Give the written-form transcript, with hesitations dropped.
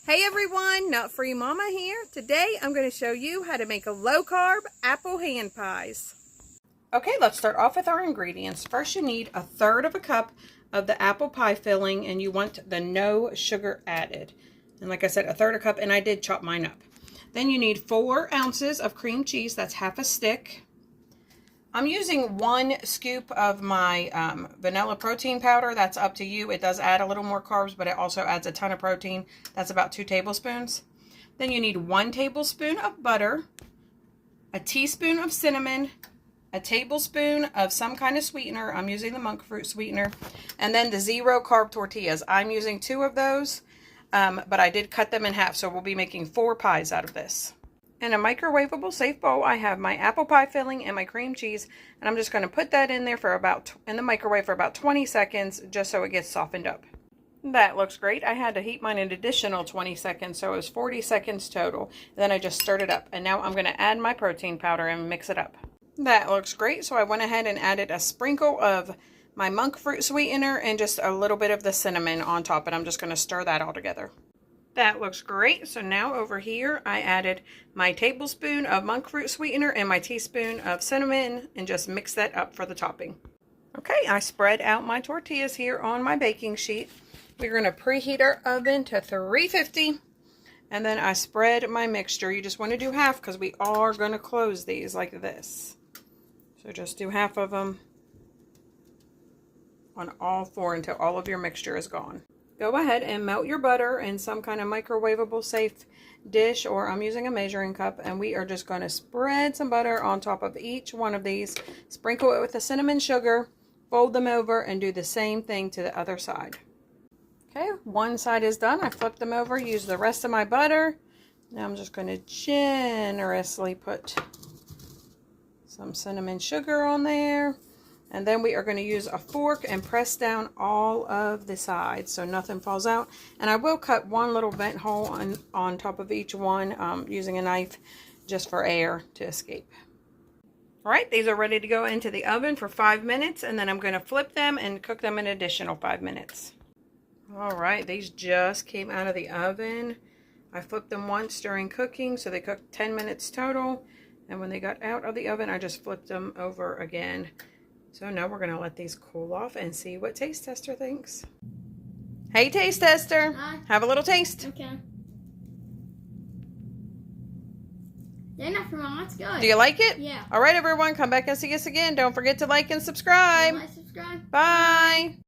Hey everyone, Nut Free Mama here. Today I'm going to show you how to make a low-carb apple hand pies. Okay, let's start off with our ingredients. First you need 1/3 cup of the apple pie filling, and you want the no sugar added. And like I said, 1/3 cup, and I did chop mine up. Then you need 4 ounces of cream cheese, that's half a stick. I'm using 1 scoop of my vanilla protein powder. That's up to you. It does add a little more carbs, but it also adds a ton of protein. That's about 2 tablespoons. Then you need 1 tablespoon of butter, a teaspoon of cinnamon, a tablespoon of some kind of sweetener. I'm using the Monkfruit sweetener. And then the 0 carb tortillas. I'm using 2 of those, but I did cut them in half, so we'll be making 4 pies out of this. In a microwavable safe bowl, I have my apple pie filling and my cream cheese, and I'm just going to put that in there for in the microwave for about 20 seconds, just so it gets softened up. That looks great. I had to heat mine an additional 20 seconds, so it was 40 seconds total. Then I just stirred it up, and now I'm going to add my protein powder and mix it up. That looks great, so I went ahead and added a sprinkle of my monk fruit sweetener and just a little bit of the cinnamon on top, and I'm just going to stir that all together. That looks great. So now over here, I added my tablespoon of monk fruit sweetener and my teaspoon of cinnamon and just mix that up for the topping. Okay, I spread out my tortillas here on my baking sheet. We're going to preheat our oven to 350. And then I spread my mixture. You just want to do half because we are going to close these like this. So just do half of them on all 4 until all of your mixture is gone. Go ahead and melt your butter in some kind of microwavable safe dish, or I'm using a measuring cup, and we are just going to spread some butter on top of each one of these, sprinkle it with the cinnamon sugar, fold them over, and do the same thing to the other side. Okay, one side is done. I flipped them over, use the rest of my butter. Now I'm just going to generously put some cinnamon sugar on there. And then we are going to use a fork and press down all of the sides so nothing falls out. And I will cut one little vent hole on top of each one using a knife just for air to escape. All right, these are ready to go into the oven for 5 minutes, and then I'm going to flip them and cook them an additional 5 minutes. All right, these just came out of the oven. I flipped them once during cooking, so they cooked 10 minutes total. And when they got out of the oven, I just flipped them over again. So now we're going to let these cool off and see what Taste Tester thinks. Hey, Taste Tester. Hi. Have a little taste. Okay. They're not for mom. That's good. Do you like it? Yeah. All right, everyone. Come back and see us again. Don't forget to like and subscribe. Like, subscribe. Bye.